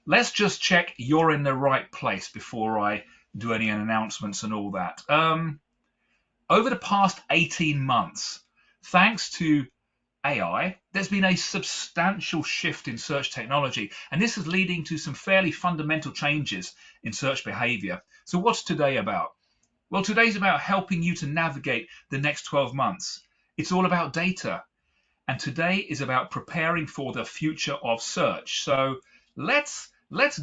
let's just check you're in the right place before I do any announcements and all that. Over the past 18 months, thanks to AI, there's been a substantial shift in search technology, and this is leading to some fairly fundamental changes in search behavior. So what's today about? Well, today's about helping you to navigate the next 12 months. It's all about data. And today is about preparing for the future of search. So let's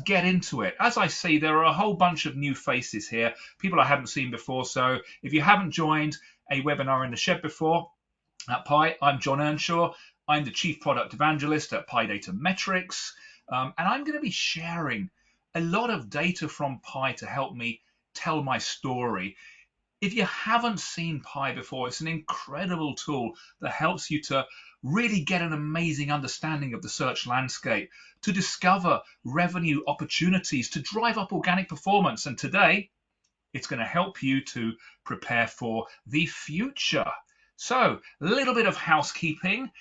get into it. As I see, there are a whole bunch of new faces here, people I haven't seen before. So if you haven't joined a webinar in the shed before at Pi, I'm Jon Earnshaw. I'm the Chief Product Evangelist at Pi Data Metrics. And I'm going to be sharing a lot of data from Pi to help me tell my story. If you haven't seen Pi before, it's an incredible tool that helps you to really get an amazing understanding of the search landscape, to discover revenue opportunities, to drive up organic performance. And today, it's going to help you to prepare for the future. So, a little bit of housekeeping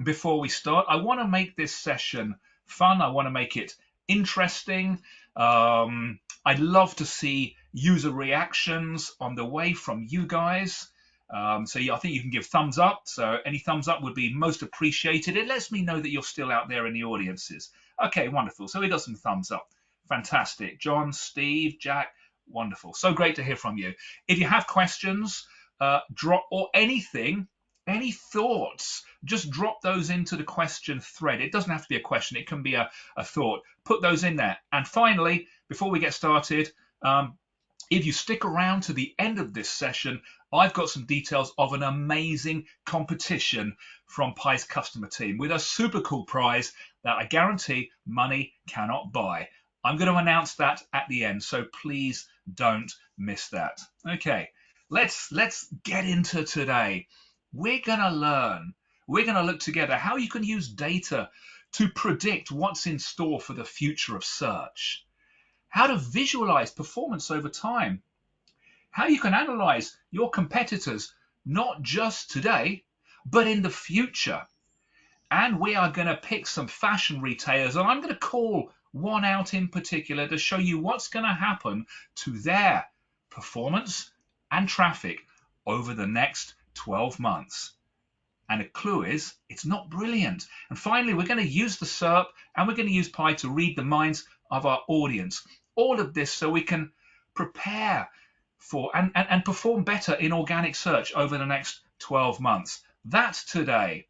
before we start. I want to make this session fun. I want to make it interesting. I'd love to see user reactions on the way from you guys. So yeah, I think you can give thumbs up. So any thumbs up would be most appreciated. It lets me know that you're still out there in the audiences. Okay, wonderful. So we got some thumbs up. Fantastic. John, Steve, Jack, wonderful. So great to hear from you. If you have questions, drop or anything, any thoughts, just drop those into the question thread. It doesn't have to be a question. It can be a thought. Put those in there. And finally, before we get started, if you stick around to the end of this session, I've got some details of an amazing competition from Pi's customer team with a super cool prize that I guarantee money cannot buy. I'm going to announce that at the end, so please don't miss that. Okay, let's get into today. We're going to look together how you can use data to predict what's in store for the future of search, how to visualize performance over time, how you can analyze your competitors, not just today, but in the future. And we are going to pick some fashion retailers, and I'm going to call one out in particular to show you what's going to happen to their performance and traffic over the next 12 months. And the clue is, it's not brilliant. And finally, we're going to use the SERP, and we're going to use Pi to read the minds of our audience. All of this so we can prepare for and perform better in organic search over the next 12 months. That's today.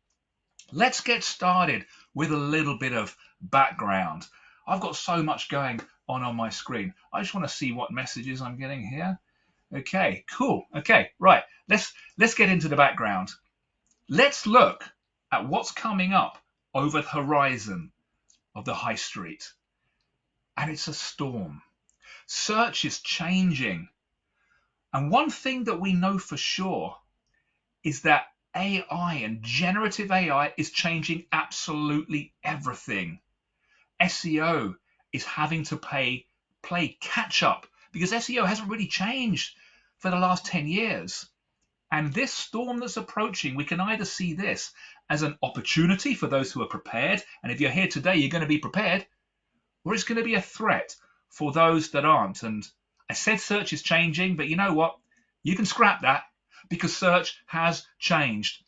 Let's get started with a little bit of background. I've got so much going on my screen. I just want to see what messages I'm getting here. Okay, cool. Okay, right. Let's get into the background. Let's look at what's coming up over the horizon of the high street. And it's a storm. Search is changing. And one thing that we know for sure is that AI and generative AI is changing absolutely everything. SEO is having to play catch up because SEO hasn't really changed for the last 10 years. And this storm that's approaching, we can either see this as an opportunity for those who are prepared, and if you're here today, you're going to be prepared, or it's going to be a threat for those that aren't. And I said search is changing, but you know what? You can scrap that because search has changed.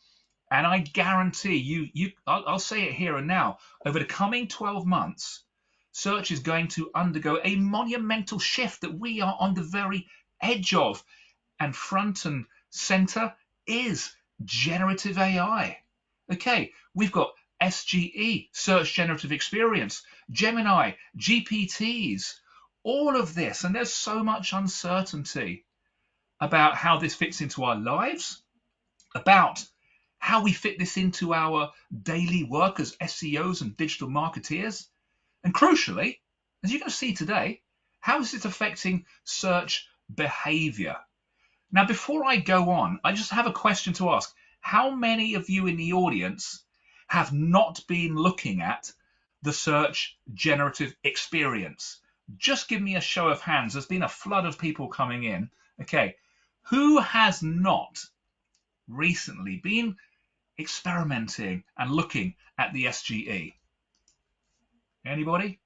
And I guarantee I'll say it here and now, over the coming 12 months, search is going to undergo a monumental shift that we are on the very edge of. And front and center is generative AI. Okay, we've got SGE, Search Generative Experience, Gemini, GPTs, all of this. And there's so much uncertainty about how this fits into our lives, about how we fit this into our daily work as SEOs and digital marketeers. And crucially, as you're going to see today, how is it affecting search behavior? Now, before I go on, I just have a question to ask. How many of you in the audience have not been looking at the Search Generative Experience? Just give me a show of hands. There's been a flood of people coming in. Okay, who has not recently been experimenting and looking at the SGE? Anybody?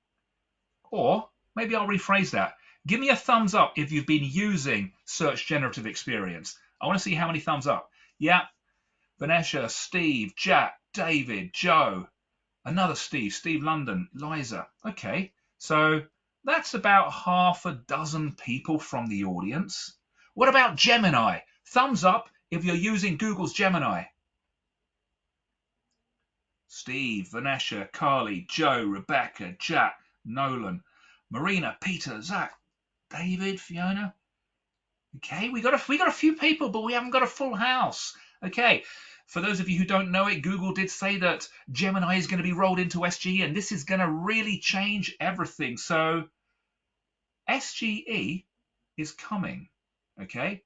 Or maybe I'll rephrase that. Give me a thumbs up if you've been using Search Generative Experience. I want to see how many thumbs up. Yeah, Vanessa, Steve, Jack, David, Joe, another Steve, Steve London, Liza. Okay, so that's about half a dozen people from the audience. What about Gemini? Thumbs up if you're using Google's Gemini. Steve, Vanessa, Carly, Joe, Rebecca, Jack, Nolan, Marina, Peter, Zach, David, Fiona. Okay, we got a few people, but we haven't got a full house. Okay, for those of you who don't know it, Google did say that Gemini is going to be rolled into SGE, and this is going to really change everything. So SGE is coming. Okay,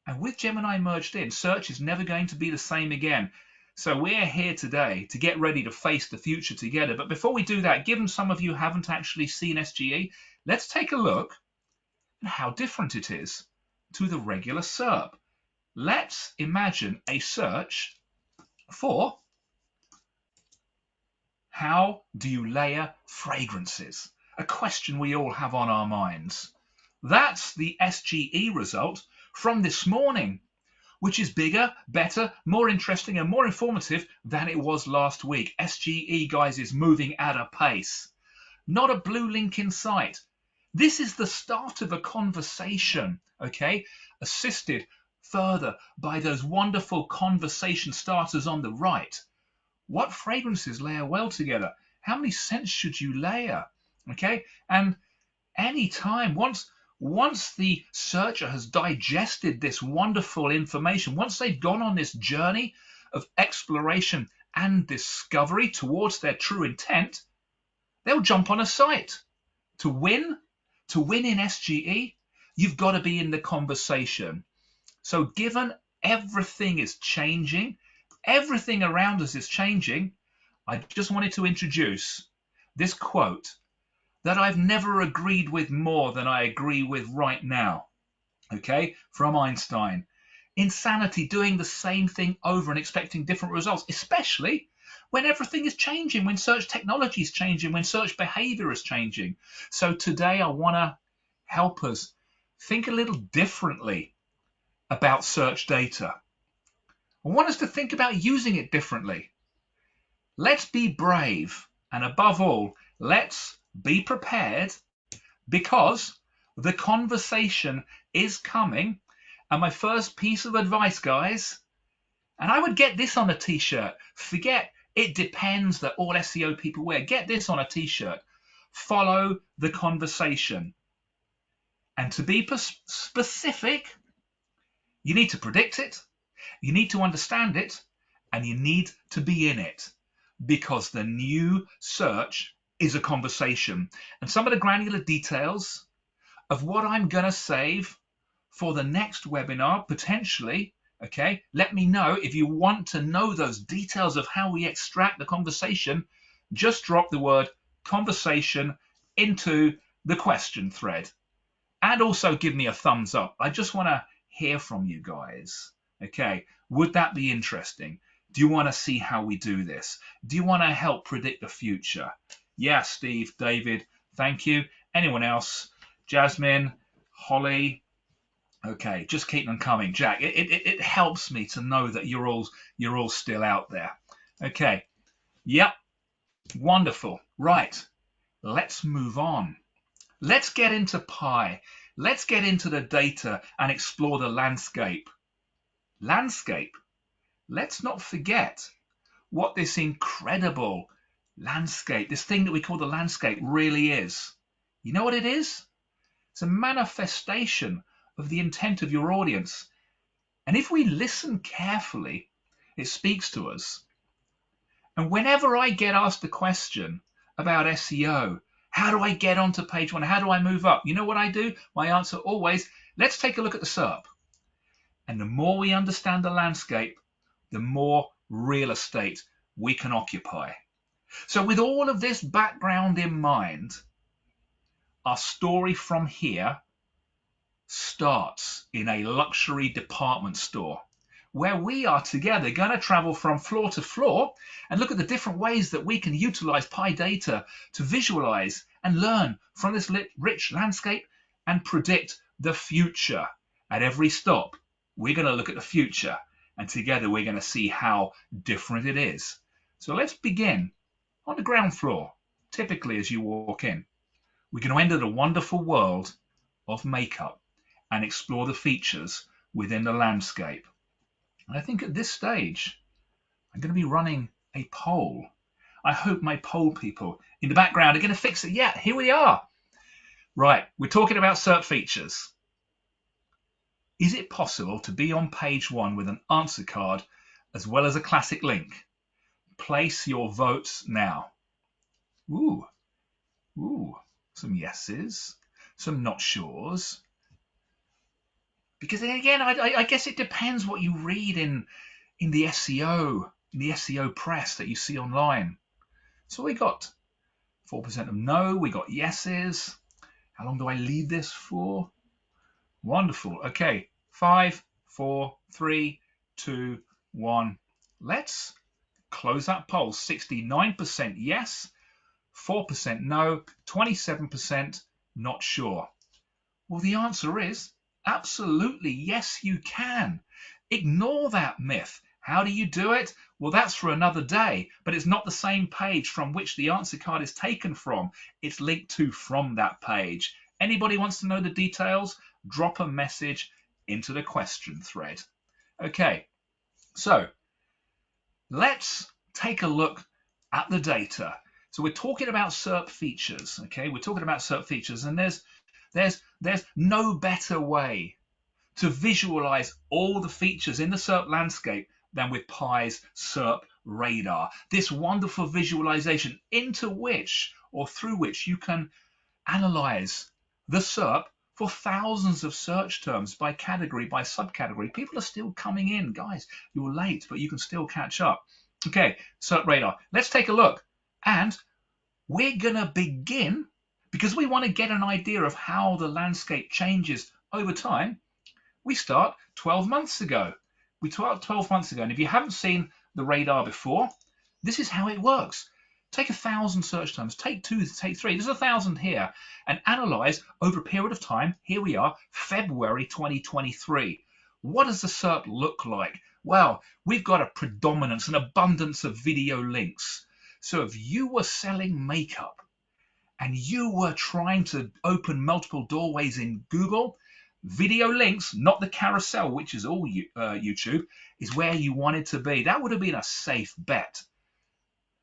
and with Gemini merged in, search is never going to be the same again. So we're here today to get ready to face the future together. But before we do that, given some of you haven't actually seen SGE, let's take a look at how different it is to the regular SERP. Let's imagine a search for how do you layer fragrances? A question we all have on our minds. That's the SGE result from this morning, which is bigger, better, more interesting, and more informative than it was last week. SGE, guys, is moving at a pace. Not a blue link in sight. This is the start of a conversation, okay? Assisted further by those wonderful conversation starters on the right. What fragrances layer well together? How many scents should you layer? Okay, and anytime, once the searcher has digested this wonderful information, once they've gone on this journey of exploration and discovery towards their true intent, they'll jump on a site. To win in SGE, you've got to be in the conversation. So given everything is changing, everything around us is changing, I just wanted to introduce this quote that I've never agreed with more than I agree with right now, okay, from Einstein. Insanity, doing the same thing over and expecting different results, especially when everything is changing, when search technology is changing, when search behavior is changing. So today I want to help us think a little differently about search data. I want us to think about using it differently. Let's be brave, and above all, let's be prepared, because the conversation is coming. And my first piece of advice, guys, and I would get this on a t-shirt. Forget it depends that all SEO people wear. Get this on a t-shirt. Follow the conversation. And to be specific, you need to predict it, you need to understand it, and you need to be in it, because the new search is a conversation. And some of the granular details of what I'm going to save for the next webinar, potentially, okay, let me know. If you want to know those details of how we extract the conversation, just drop the word conversation into the question thread. And also give me a thumbs up. I just want to hear from you guys. Okay, would that be interesting? Do you want to see how we do this? Do you want to help predict the future? Yeah, Steve, David, thank you. Anyone else? Jasmine, Holly. Okay, just keep them coming. Jack, it helps me to know that you're all still out there. Okay, yep, wonderful. Right, let's move on. Let's get into Pi. Let's get into the data and explore the landscape. Landscape. Let's not forget what this incredible landscape, this thing that we call the landscape, really is. You know what it is? It's a manifestation of the intent of your audience. And if we listen carefully, it speaks to us. And whenever I get asked the question about SEO, how do I get onto page one? How do I move up? You know what I do? My answer always, let's take a look at the SERP. And the more we understand the landscape, the more real estate we can occupy. So with all of this background in mind, our story from here starts in a luxury department store where we are together going to travel from floor to floor and look at the different ways that we can utilize Pi data to visualize and learn from this rich landscape and predict the future. At every stop, we're going to look at the future, and together we're going to see how different it is. So let's begin on the ground floor. Typically, as you walk in, we're going to enter the wonderful world of makeup and explore the features within the landscape. And I think at this stage, I'm going to be running a poll. I hope my poll people in the background are going to fix it. Yeah, here we are. Right, we're talking about SERP features. Is it possible to be on page 1 with an answer card as well as a classic link? Place your votes now. Ooh, some yeses, some not sures. Because then again, I guess it depends what you read in the SEO press that you see online. So we got 4% of no, we got yeses. How long do I leave this for? Wonderful. Okay, 5, 4, 3, 2, 1. Let's close that poll. 69% yes, 4% no, 27% not sure. Well, the answer is absolutely yes, you can. Ignore that myth. How do you do it? Well, that's for another day, but it's not the same page from which the answer card is taken from. It's linked to from that page. Anybody wants to know the details? Drop a message into the question thread. Okay, so let's take a look at the data. So we're talking about SERP features, okay? We're talking about SERP features, and there's no better way to visualize all the features in the SERP landscape than with Pi's SERP radar. This wonderful visualization into which or through which you can analyze the SERP for thousands of search terms by category, by subcategory. People are still coming in. Guys, you're late, but you can still catch up. Okay, SERP radar. Let's take a look. And we're going to begin, because we want to get an idea of how the landscape changes over time. We start 12 months ago. We start 12 months ago. And if you haven't seen the radar before, this is how it works. Take 1,000 search terms, take 2, take 3, there's 1,000 here, and analyze over a period of time. Here we are, February 2023. What does the SERP look like? Well, we've got a predominance, an abundance of video links. So if you were selling makeup and you were trying to open multiple doorways in Google, video links, not the carousel, which is all YouTube, is where you wanted to be. That would have been a safe bet.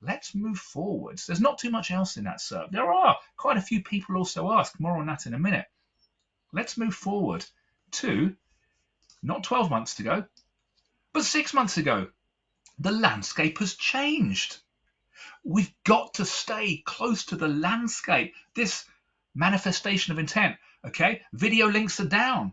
Let's move forwards. There's not too much else in that SERP. There are quite a few people also ask. More on that in a minute. Let's move forward to not 12 months ago, but 6 months ago. The landscape has changed. We've got to stay close to the landscape. This manifestation of intent, okay? Video links are down.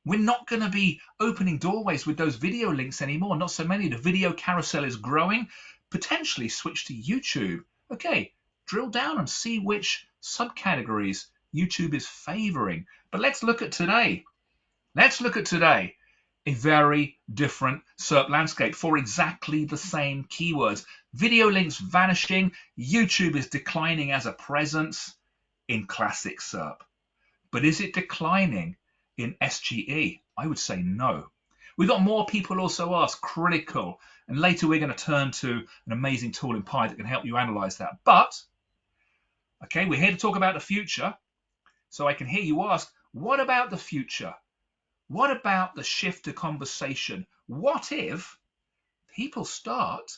We're not going to be opening doorways with those video links anymore. Not so many. The video carousel is growing. Potentially switch to YouTube. Okay, drill down and see which subcategories YouTube is favoring. But let's look at today. Let's look at today. A very different SERP landscape for exactly the same keywords. Video links vanishing. YouTube is declining as a presence in classic SERP. But is it declining in SGE? I would say no. We've got more people also ask, critical. And later we're going to turn to an amazing tool in Pi that can help you analyze that. But, okay, we're here to talk about the future. So I can hear you ask, what about the future? What about the shift to conversation? What if people start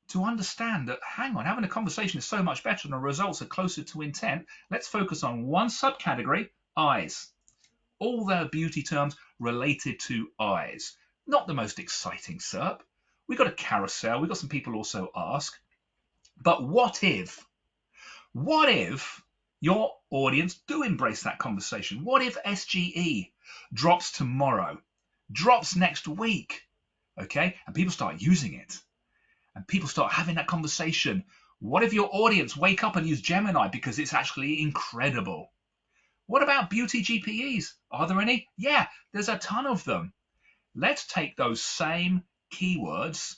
to understand that, hang on, having a conversation is so much better and the results are closer to intent. Let's focus on one subcategory, eyes. All their beauty terms related to eyes. Not the most exciting SERP. We've got a carousel. We've got some people also ask. But what if your audience do embrace that conversation? What if SGE drops tomorrow, drops next week, okay? And people start using it and people start having that conversation. What if your audience wake up and use Gemini because it's actually incredible? What about beauty GPEs? Are there any? Yeah, there's a ton of them. let's take those same keywords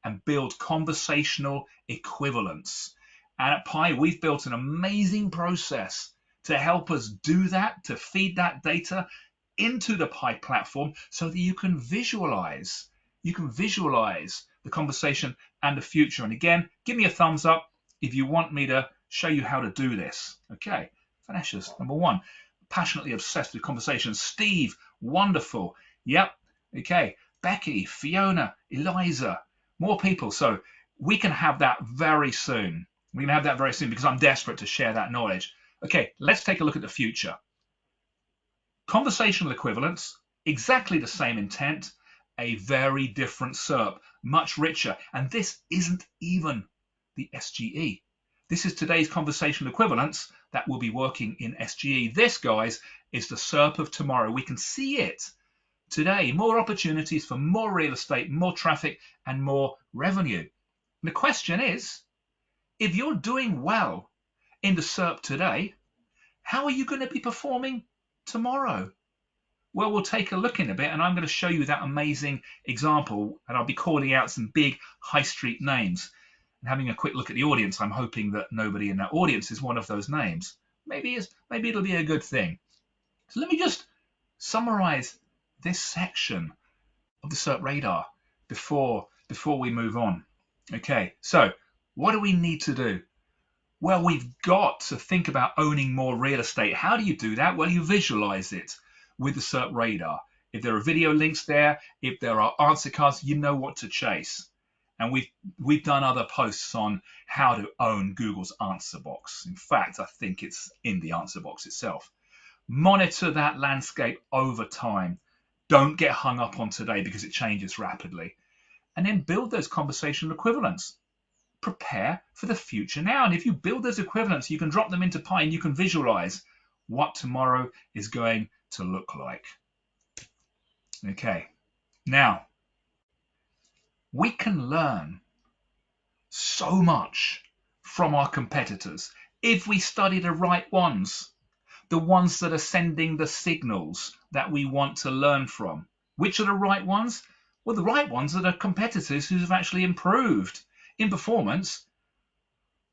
and build conversational equivalents. And at Pi, we've built an amazing process to help us do that, to feed that data into the Pi platform so that you can visualize. You can visualize the conversation and the future. And again, give me a thumbs up if you want me to show you how to do this. Okay, Vanessa's number one. Passionately obsessed with conversations. Steve, wonderful. Yep. Okay. Becky, Fiona, Eliza, more people. So we can have that very soon. We can have that very soon because I'm desperate to share that knowledge. Okay, let's take a look at the future. Conversational equivalents, exactly the same intent, a very different SERP, much richer. And this isn't even the SGE. This is today's conversational equivalents that will be working in SGE. This, guys, is the SERP of tomorrow. We can see it today. More opportunities for more real estate, more traffic, and more revenue. And the question is, if you're doing well in the SERP today, how are you going to be performing tomorrow? Well, we'll take a look in a bit, and I'm going to show you that amazing example, and I'll be calling out some big high street names. And having a quick look at the audience, I'm hoping that nobody in that audience is one of those names. Maybe it'll be a good thing. So let me just summarize this section of the SERP radar before we move on. Okay, so what do we need to do? Well, we've got to think about owning more real estate. How do you do that? Well, you visualize it with the SERP radar. If there are video links there, if there are answer cards, you know what to chase. And we've done other posts on how to own Google's answer box. In fact, I think it's in the answer box itself. Monitor that landscape over time. Don't get hung up on today because it changes rapidly. And then build those conversational equivalents. Prepare for the future now. And if you build those equivalents, you can drop them into Pi and you can visualize what tomorrow is going to look like. Okay. Now, we can learn so much from our competitors if we study the right ones, the ones that are sending the signals that we want to learn from. Which are the right ones? Well, the right ones are the competitors who have actually improved in performance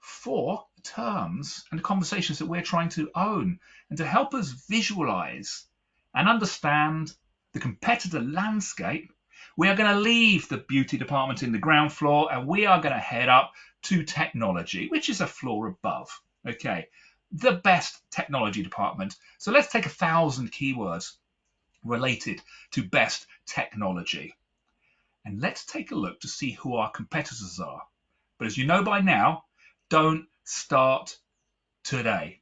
for terms and the conversations that we're trying to own, and to help us visualize and understand the competitor landscape. We are going to leave the beauty department in the ground floor and we are going to head up to technology, which is a floor above. Okay, the best technology department. So let's take 1,000 keywords related to best technology. And let's take a look to see who our competitors are. But as you know by now, don't start today.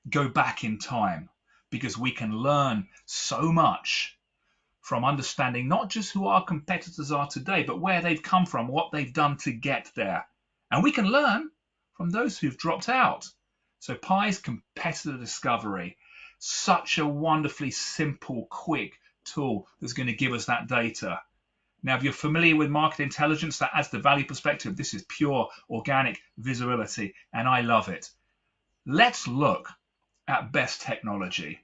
Go back in time, because we can learn so much from understanding not just who our competitors are today, but where they've come from, what they've done to get there. And we can learn from those who've dropped out. So Pi's competitor discovery, such a wonderfully simple, quick tool that's going to give us that data. Now, if you're familiar with market intelligence, that adds the value perspective. This is pure organic visibility, and I love it. Let's look at best technology.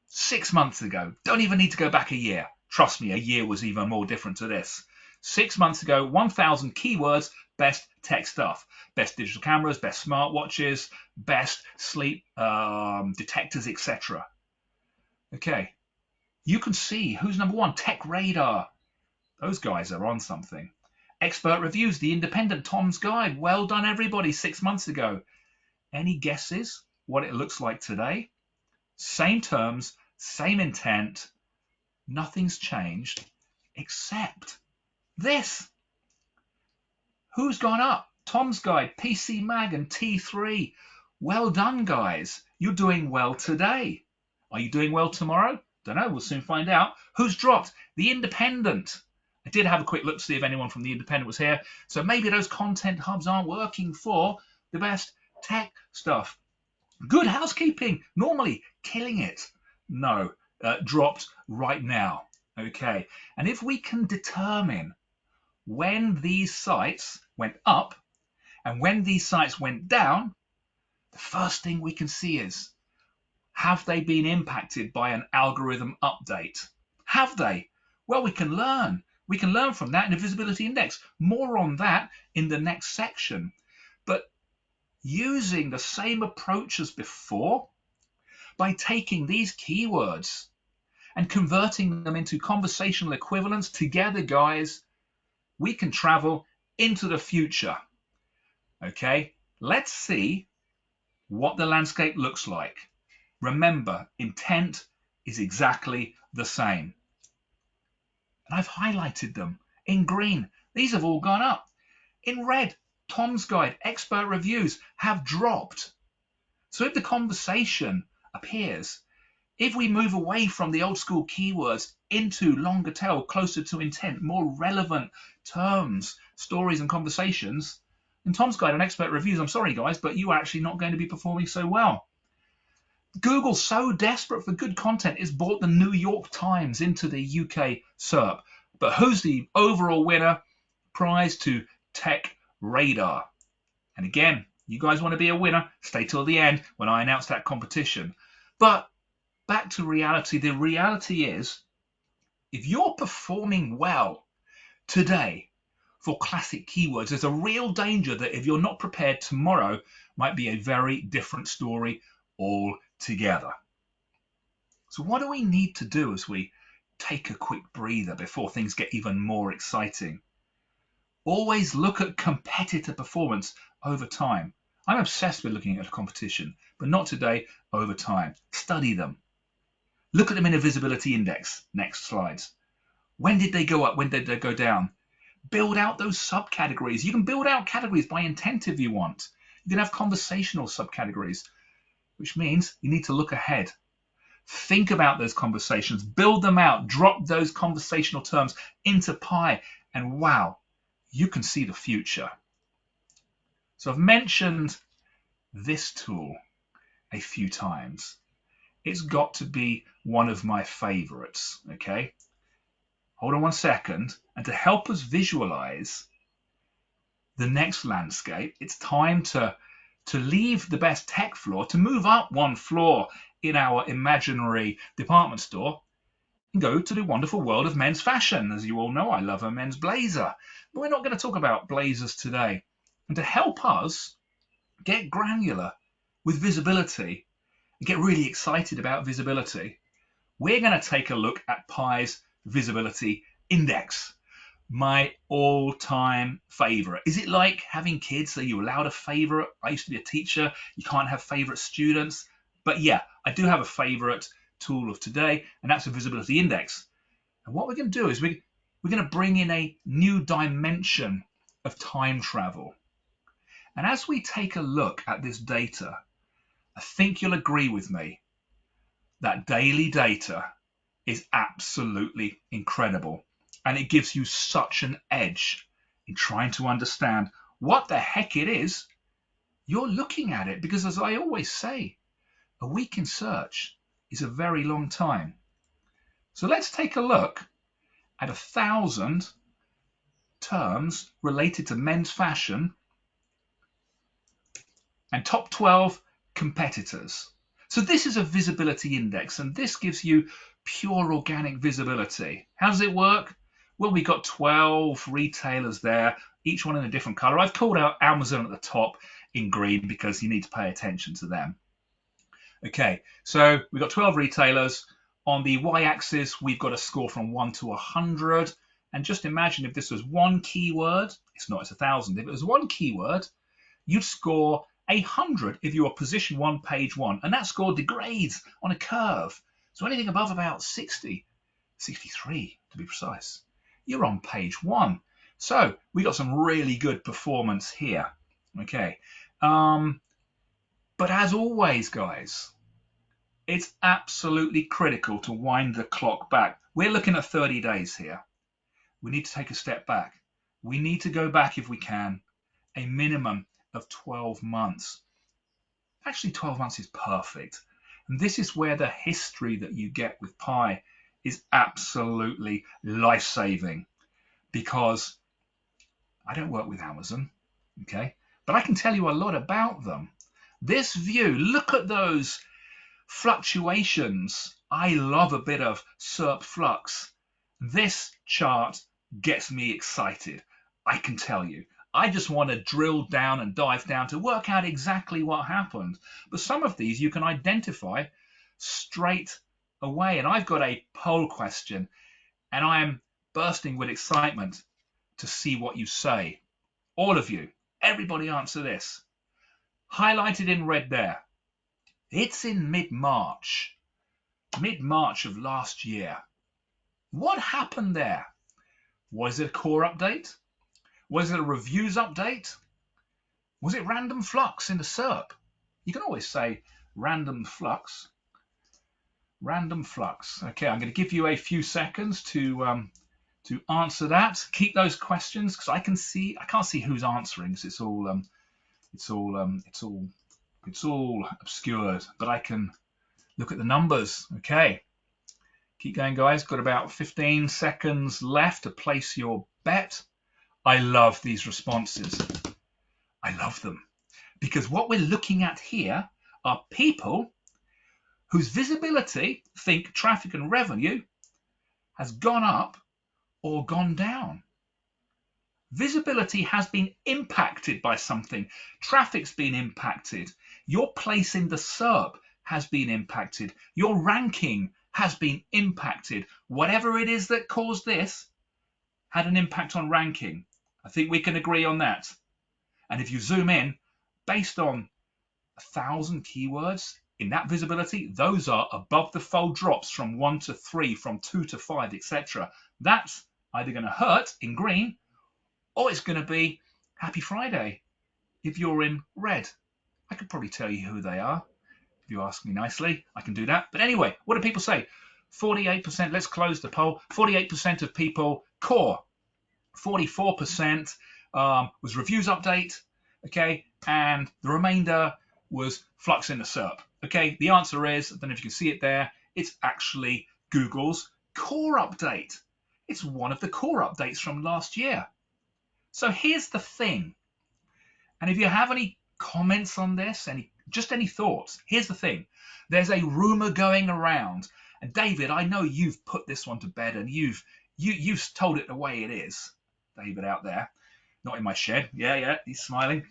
6 months ago, don't even need to go back a year. Trust me, a year was even more different to this. 6 months ago, 1,000 keywords, best tech stuff. Best digital cameras, best smartwatches, best sleep detectors, etc. Okay, you can see who's number one. Tech Radar. Those guys are on something. Expert reviews, The Independent, Tom's Guide. Well done, everybody, 6 months ago. Any guesses what it looks like today? Same terms, same intent. Nothing's changed except this. Who's gone up? Tom's Guide, PC Mag, and T3. Well done, guys. You're doing well today. Are you doing well tomorrow? Don't know. We'll soon find out. Who's dropped? The Independent. I did have a quick look to see if anyone from The Independent was here. So maybe those content hubs aren't working for the best tech stuff. Good Housekeeping, normally killing it. No, dropped right now. Okay. And if we can determine when these sites went up and when these sites went down, the first thing we can see is, have they been impacted by an algorithm update? Have they? Well, we can learn. We can learn from that in the visibility index. More on that in the next section. But using the same approach as before, by taking these keywords and converting them into conversational equivalents together, guys, we can travel into the future. Okay, let's see what the landscape looks like. Remember, intent is exactly the same. And I've highlighted them in green. These have all gone up. In red, Tom's Guide, expert reviews have dropped. So if the conversation appears, if we move away from the old school keywords into longer tail, closer to intent, more relevant terms, stories and conversations, in Tom's Guide and expert reviews, I'm sorry guys, but you are actually not going to be performing so well. Google, so desperate for good content, it's brought the New York Times into the UK SERP. But who's the overall winner? Prize to Tech Radar. And again, you guys want to be a winner, stay till the end when I announce that competition. But back to reality. The reality is, if you're performing well today for classic keywords, there's a real danger that if you're not prepared, tomorrow might be a very different story altogether. So what do we need to do as we take a quick breather before things get even more exciting? Always look at competitor performance over time. I'm obsessed with looking at a competition, but not today, over time. Study them. Look at them in a visibility index. Next slides. When did they go up? When did they go down? Build out those subcategories. You can build out categories by intent if you want. You can have conversational subcategories, which means you need to look ahead. Think about those conversations, build them out, drop those conversational terms into Pi, and wow, you can see the future. So I've mentioned this tool a few times. It's got to be one of my favorites, okay? Hold on one second. And to help us visualize the next landscape, it's time to leave the best tech floor, to move up one floor in our imaginary department store and go to the wonderful world of men's fashion. As you all know, I love a men's blazer. But we're not going to talk about blazers today. And to help us get granular with visibility and get really excited about visibility, we're going to take a look at Pi's visibility index. My all-time favorite. Is it like having kids? Are you allowed a favorite? I used to be a teacher. You can't have favorite students. But yeah, I do have a favorite tool of today, and that's a visibility index. And what we're going to do is we're going to bring in a new dimension of time travel. And as we take a look at this data, I think you'll agree with me that daily data is absolutely incredible. And it gives you such an edge in trying to understand what the heck it is you're looking at it. Because as I always say, a week in search is a very long time. So let's take a look at 1,000 terms related to men's fashion and top 12 competitors. So this is a visibility index, and this gives you pure organic visibility. How does it work? Well, we've got 12 retailers there, each one in a different color. I've called out Amazon at the top in green because you need to pay attention to them. Okay, so we've got 12 retailers. On the y-axis, we've got a score from 1 to 100. And just imagine if this was one keyword, it's not, it's 1,000. If it was one keyword, you'd score 100 if you were position 1, page 1. And that score degrades on a curve. So anything above about 60, 63 to be precise, you're on page 1. So we got some really good performance here. Okay. But as always, guys, it's absolutely critical to wind the clock back. We're looking at 30 days here. We need to take a step back. We need to go back, if we can, a minimum of 12 months. Actually, 12 months is perfect. And this is where the history that you get with Pi is absolutely life-saving, because I don't work with Amazon, okay? But I can tell you a lot about them. This view, look at those fluctuations. I love a bit of SERP flux. This chart gets me excited, I can tell you. I just want to drill down and dive down to work out exactly what happened. But some of these you can identify straight away. And I've got a poll question, and I am bursting with excitement to see what you say. All of you, everybody answer this. Highlighted in red there. It's in mid-March of last year. What happened there? Was it a core update? Was it a reviews update? Was it random flux in the SERP? You can always say random flux. Random flux. Okay, I'm going to give you a few seconds to answer that. Keep those questions because I can't see who's answering because it's all obscured, but I can look at the numbers. Okay. Keep going, guys. Got about 15 seconds left to place your bet. I love these responses. I love them because what we're looking at here are people whose visibility, think traffic and revenue, has gone up or gone down. Visibility has been impacted by something. Traffic's been impacted. Your place in the SERP has been impacted. Your ranking has been impacted. Whatever it is that caused this had an impact on ranking. I think we can agree on that. And if you zoom in, based on 1,000 keywords in that visibility, those are above the fold drops from 1 to 3, from 2 to 5, etc. That's either going to hurt in green or it's going to be Happy Friday if you're in red. I could probably tell you who they are. If you ask me nicely, I can do that. But anyway, what do people say? 48%, let's close the poll. 48% of people core. 44% was reviews update. Okay, and the remainder was flux in the SERP. Okay, the answer is, I don't know if you can see it there, it's actually Google's core update. It's one of the core updates from last year. So here's the thing. And if you have any comments on this, any thoughts, here's the thing. There's a rumor going around. And David, I know you've put this one to bed and you've told it the way it is. David out there, not in my shed. Yeah, he's smiling.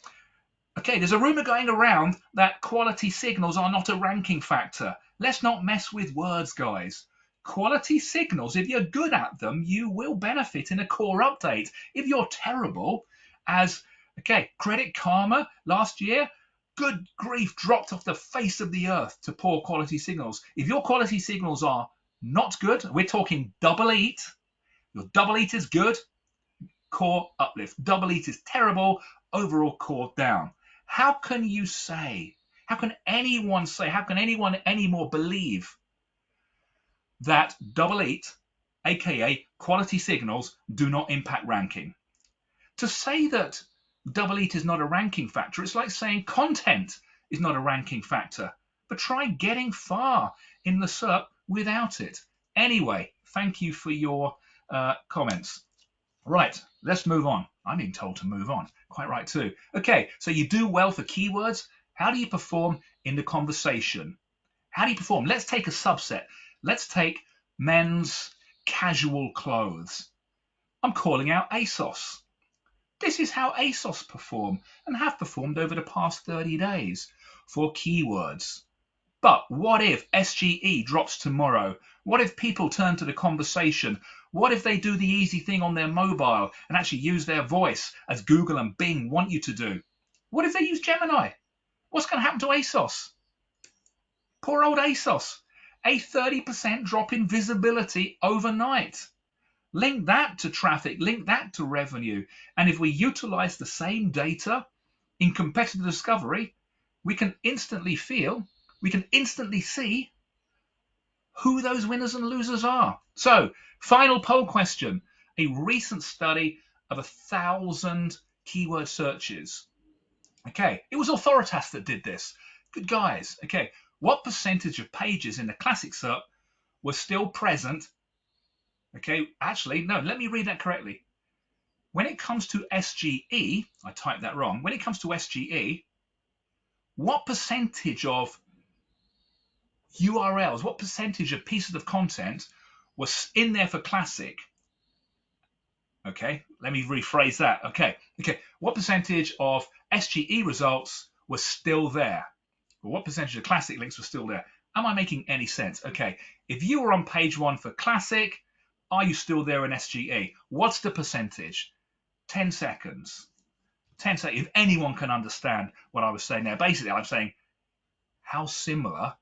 Okay, there's a rumor going around that quality signals are not a ranking factor. Let's not mess with words, guys. Quality signals, if you're good at them, you will benefit in a core update. If you're terrible, Credit Karma last year, good grief, dropped off the face of the earth to poor quality signals. If your quality signals are not good, we're talking double EAT. Your double EAT is good, core uplift. Double EAT is terrible, overall core down. How can anyone anymore believe that double EAT, aka quality signals, do not impact ranking? To say that double EAT is not a ranking factor, it's like saying content is not a ranking factor. But try getting far in the SERP without it. Anyway, thank you for your comments. Right, let's move on. I'm being told to move on. Quite right too. Okay, so you do well for keywords. How do you perform in the conversation? How do you perform? Let's take a subset. Let's take men's casual clothes. I'm calling out ASOS. This is how ASOS perform and have performed over the past 30 days for keywords. But what if SGE drops tomorrow? What if people turn to the conversation? What if they do the easy thing on their mobile and actually use their voice as Google and Bing want you to do? What if they use Gemini? What's going to happen to ASOS? Poor old ASOS. A 30% drop in visibility overnight. Link that to traffic, link that to revenue. And if we utilize the same data in competitor discovery, we can instantly see who those winners and losers are. So, final poll question. A recent study of 1,000 keyword searches. Okay, it was Authoritas that did this. Good guys. Okay, what percentage of pages in the classic SERP were still present? Okay, actually, no, let me read that correctly. When it comes to SGE, I typed that wrong. When it comes to SGE, what percentage of URLs, what percentage of pieces of content was in there for classic? Okay, let me rephrase that. Okay, what percentage of SGE results were still there? Well, what percentage of classic links were still there? Am I making any sense? Okay, if you were on page 1 for classic, are you still there in SGE? What's the percentage? 10 seconds. 10 seconds. If anyone can understand what I was saying there, basically I'm saying how similar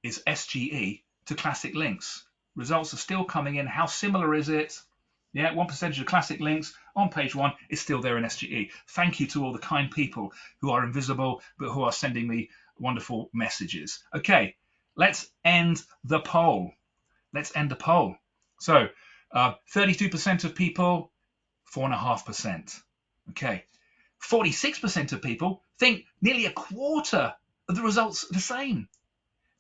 is SGE to classic links? Results are still coming in. How similar is it? Yeah, 1% of classic links on page 1 is still there in SGE. Thank you to all the kind people who are invisible but who are sending me wonderful messages. Okay, let's end the poll. So 32% of people, 4.5%. Okay, 46% of people think nearly a quarter of the results are the same.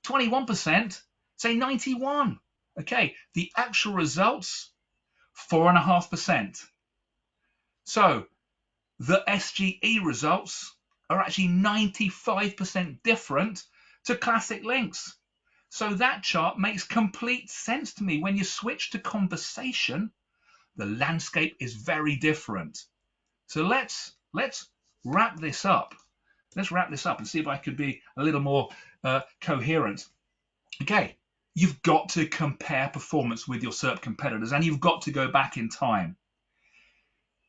21% say 91. Okay, the actual results, 4.5%. So the SGE results are actually 95% different to classic links. So that chart makes complete sense to me. When you switch to conversation, the landscape is very different. So let's wrap this up. Let's wrap this up and see if I could be a little more coherent. Okay, you've got to compare performance with your SERP competitors, and you've got to go back in time.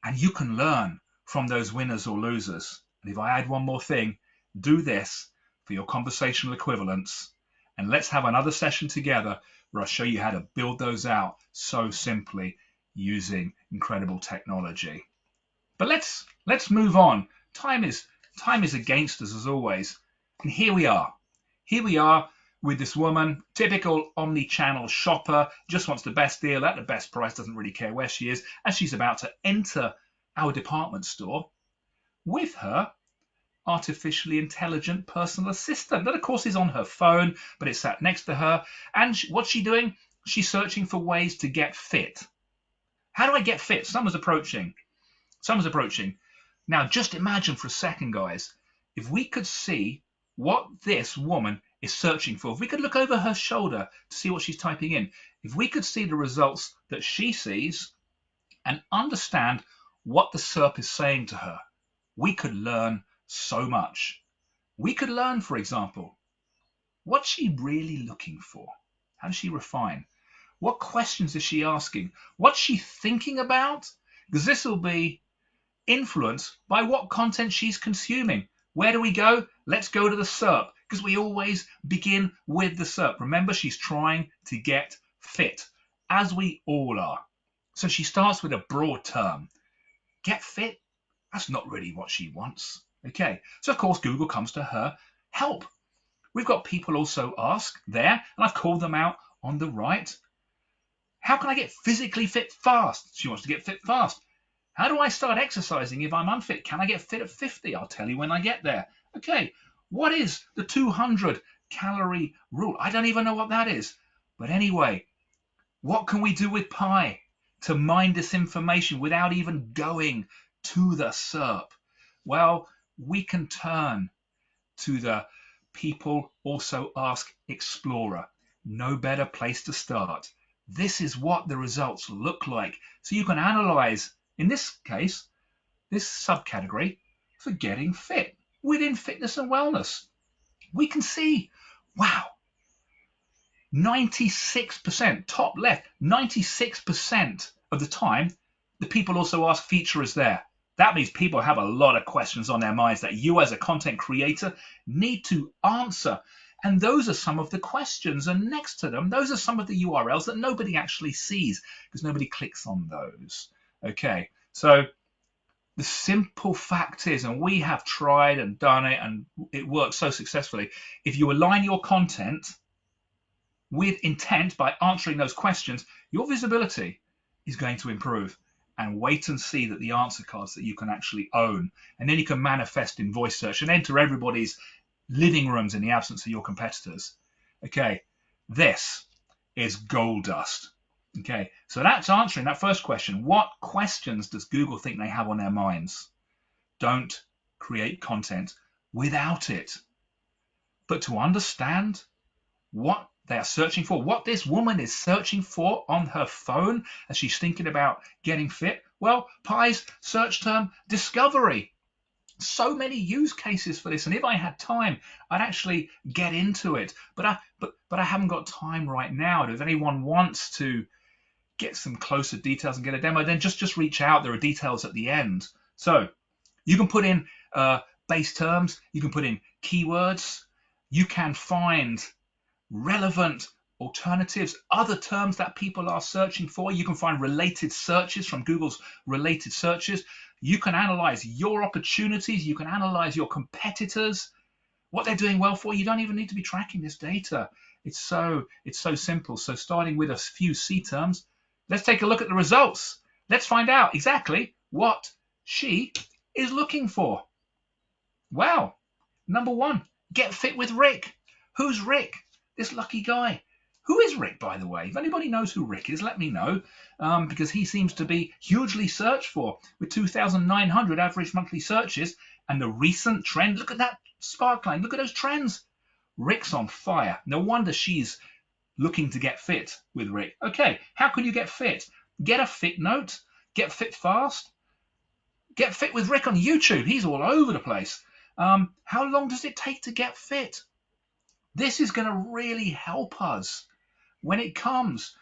And you can learn from those winners or losers. And if I add one more thing, do this for your conversational equivalents. And let's have another session together where I'll show you how to build those out so simply using incredible technology. But let's move on. Time is against us as always. And here we are. With this woman, typical omni-channel shopper, just wants the best deal at the best price, doesn't really care where she is, as she's about to enter our department store with her artificially intelligent personal assistant. That, of course, is on her phone, but it's sat next to her. And what's she doing? She's searching for ways to get fit. How do I get fit? Summer's approaching. Now, just imagine for a second, guys, if we could see what this woman is searching for, if we could look over her shoulder to see what she's typing in, if we could see the results that she sees and understand what the SERP is saying to her, we could learn so much. We could learn, for example, what's she really looking for? How does she refine? What questions is she asking? What's she thinking about? Because this will be influenced by what content she's consuming. Where do we go? Let's go to the SERP, because we always begin with the SERP. Remember, she's trying to get fit, as we all are. So she starts with a broad term. Get fit? That's not really what she wants. Okay, so of course Google comes to her help. We've got people also ask there, and I've called them out on the right. How can I get physically fit fast? She wants to get fit fast. How do I start exercising if I'm unfit? Can I get fit at 50? I'll tell you when I get there. Okay, what is the 200 calorie rule? I don't even know what that is. But anyway, what can we do with Pi to mine this information without even going to the SERP? Well, we can turn to the People Also Ask Explorer. No better place to start. This is what the results look like. So you can analyze, in this case, this subcategory for getting fit within fitness and wellness. We can see, wow, 96%, top left, 96% of the time, the People Also Ask feature is there. That means people have a lot of questions on their minds that you as a content creator need to answer. And those are some of the questions. And next to them, those are some of the URLs that nobody actually sees because nobody clicks on those. Okay, so the simple fact is, and we have tried and done it, and it works so successfully, if you align your content with intent by answering those questions, your visibility is going to improve. And wait and see that the answer cards that you can actually own. And then you can manifest in voice search and enter everybody's living rooms in the absence of your competitors. Okay, this is gold dust. Okay, so that's answering that first question. What questions does Google think they have on their minds? Don't create content without it. But to understand what they are searching for, what this woman is searching for on her phone as she's thinking about getting fit. Well, Pi's search term discovery. So many use cases for this, and if I had time, I'd actually get into it. But I haven't got time right now. If anyone wants to get some closer details and get a demo, then just reach out. There are details at the end. So you can put in base terms, you can put in keywords, you can find relevant alternatives, other terms that people are searching for. You can find related searches from Google's related searches. You can analyze your opportunities. You can analyze your competitors, what they're doing well for. You don't even need to be tracking this data. It's so simple. So starting with a few C terms, let's take a look at the results. Let's find out exactly what she is looking for. Wow. Number one, get fit with Rick. Who's Rick? This lucky guy. Who is Rick, by the way? If anybody knows who Rick is, let me know, because he seems to be hugely searched for with 2,900 average monthly searches. And the recent trend, look at that sparkline. Look at those trends. Rick's on fire. No wonder she's looking to get fit with Rick. Okay, how can you get fit? Get a fit note. Get fit fast. Get fit with Rick on YouTube. He's all over the place. How long does it take to get fit? This is going to really help us when it comes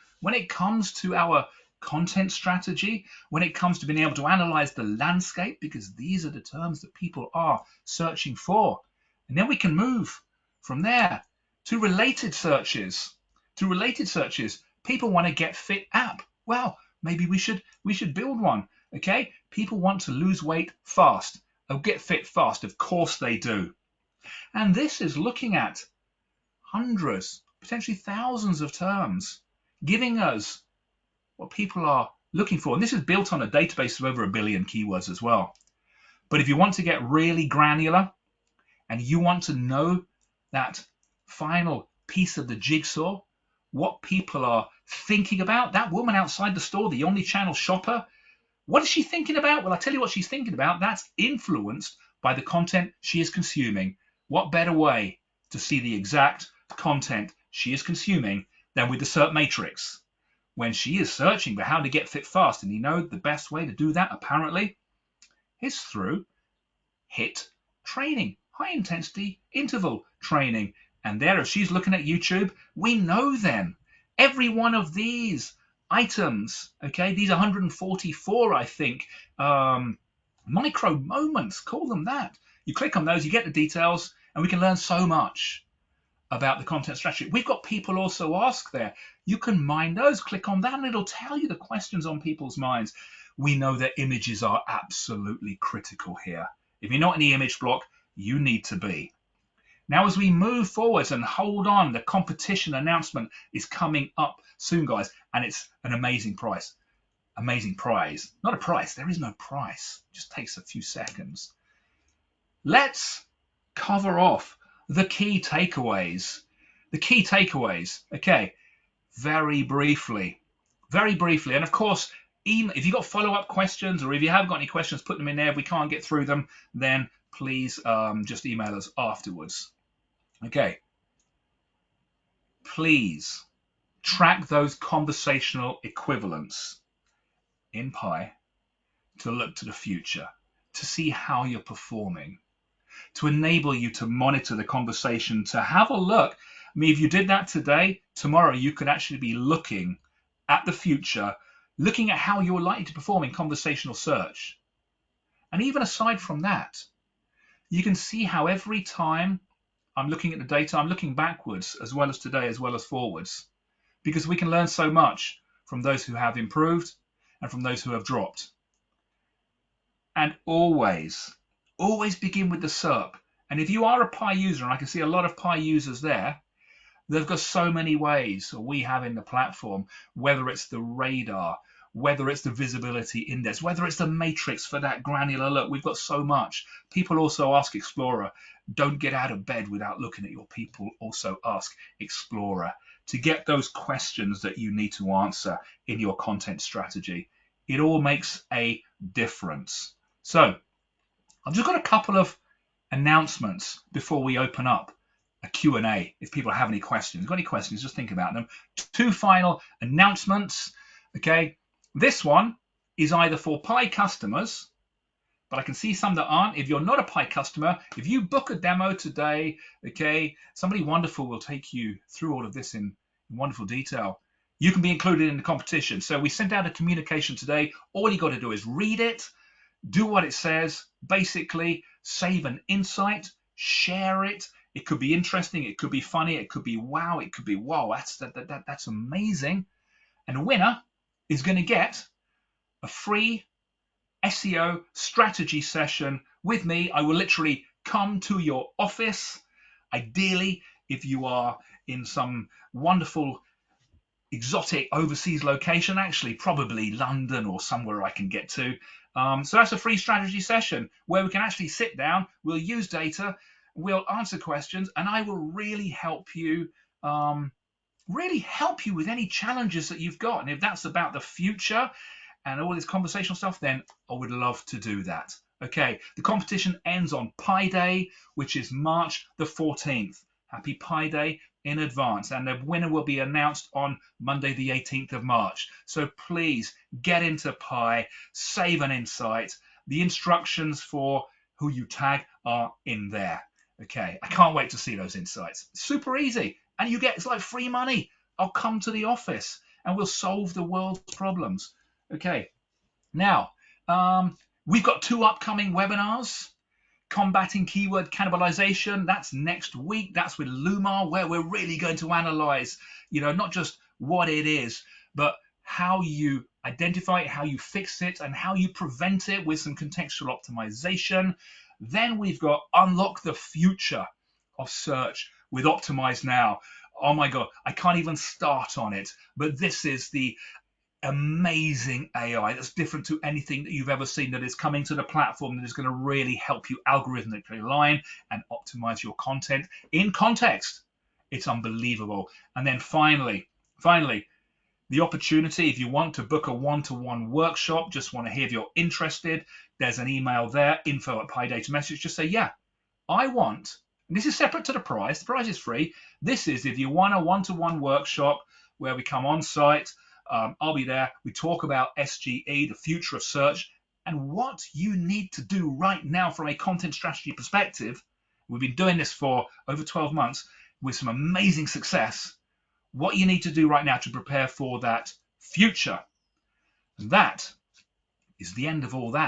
to our content strategy, when it comes to being able to analyze the landscape, because these are the terms that people are searching for. And then we can move from there to related searches. People want to get fit app. Well, maybe we should build one. Okay, people want to lose weight fast. Or get fit fast. Of course they do. And this is looking at hundreds, potentially thousands of terms, giving us what people are looking for. And this is built on a database of over 1 billion keywords as well. But if you want to get really granular and you want to know that final piece of the jigsaw, what people are thinking about, that woman outside the store, the omni-channel shopper, what is she thinking about? Well, I'll tell you what she's thinking about. That's influenced by the content she is consuming. What better way to see the exact content she is consuming than with the SERP matrix? When she is searching for how to get fit fast, and you know the best way to do that apparently is through HIIT training, high intensity interval training. And there, if she's looking at YouTube, we know then every one of these items, okay, these 144, I think, micro moments, call them that. You click on those, you get the details, and we can learn so much about the content strategy. We've got people also ask there. You can mine those, click on that, and it'll tell you the questions on people's minds. We know that images are absolutely critical here. If you're not in the image block, you need to be. Now, as we move forwards, and hold on, the competition announcement is coming up soon, guys, and it's an amazing price. Amazing prize. Not a price. There is no price. It just takes a few seconds. Let's cover off the key takeaways. The key takeaways. Okay, very briefly. And of course, if you've got follow-up questions, or if you have got any questions, put them in there. If we can't get through them, then please just email us afterwards. Okay. Please track those conversational equivalents in Pi to look to the future, to see how you're performing, to enable you to monitor the conversation, to have a look. I mean, if you did that today, tomorrow you could actually be looking at the future, looking at how you're likely to perform in conversational search. And even aside from that, you can see how every time I'm looking at the data, I'm looking backwards as well as today, as well as forwards, because we can learn so much from those who have improved and from those who have dropped. And always begin with the SERP. And if you are a Pi user, and I can see a lot of Pi users there, they've got so many ways we have in the platform, whether it's the radar, whether it's the visibility index, whether it's the matrix for that granular look. We've got so much. People also ask Explorer, don't get out of bed without looking at your people. Also ask Explorer to get those questions that you need to answer in your content strategy. It all makes a difference. So I've just got a couple of announcements before we open up a Q&A if people have any questions. Got any questions, just think about them. 2 final announcements. Okay, this one is either for Pi customers, but I can see some that aren't. If you're not a Pi customer, if you book a demo today, okay, somebody wonderful will take you through all of this in wonderful detail. You can be included in the competition. So we sent out a communication today. All you got to do is read it, do what it says, basically save an insight, share it. It could be interesting, it could be funny, it could be wow, it could be whoa, that's amazing. And the winner is going to get a free SEO strategy session with me. I will literally come to your office. Ideally, if you are in some wonderful exotic overseas location, actually probably London or somewhere I can get to. So that's a free strategy session where we can actually sit down, we'll use data, we'll answer questions, and I will really help you with any challenges that you've got. And if that's about the future and all this conversational stuff, then I would love to do that. Okay, the competition ends on Pi Day, which is March the 14th. Happy Pi Day in advance, and the winner will be announced on Monday the 18th of March. So please get into Pi, save an insight. The instructions for who you tag are in there. Okay, I can't wait to see those insights. Super easy, and you get, it's like free money. I'll come to the office and we'll solve the world's problems. Okay, now we've got 2 upcoming webinars. Combating keyword cannibalization, that's next week. That's with Lumar, where we're really going to analyze, not just what it is, but how you identify it, how you fix it, and how you prevent it with some contextual optimization. Then we've got Unlock the Future of Search with Optimize Now. Oh my God, I can't even start on it, but this is the amazing AI that's different to anything that you've ever seen, that is coming to the platform, that is going to really help you algorithmically align and optimize your content in context. It's unbelievable. And then finally, the opportunity, if you want to book a one-to-one workshop, just want to hear if you're interested, there's an email there, info@PiDataMessage. Just say, yeah, I want, and this is separate to the price is free. This is if you want a one-to-one workshop where we come on site, I'll be there. We talk about SGE, the future of search, and what you need to do right now from a content strategy perspective. We've been doing this for over 12 months with some amazing success. What you need to do right now to prepare for that future. And that is the end of all that.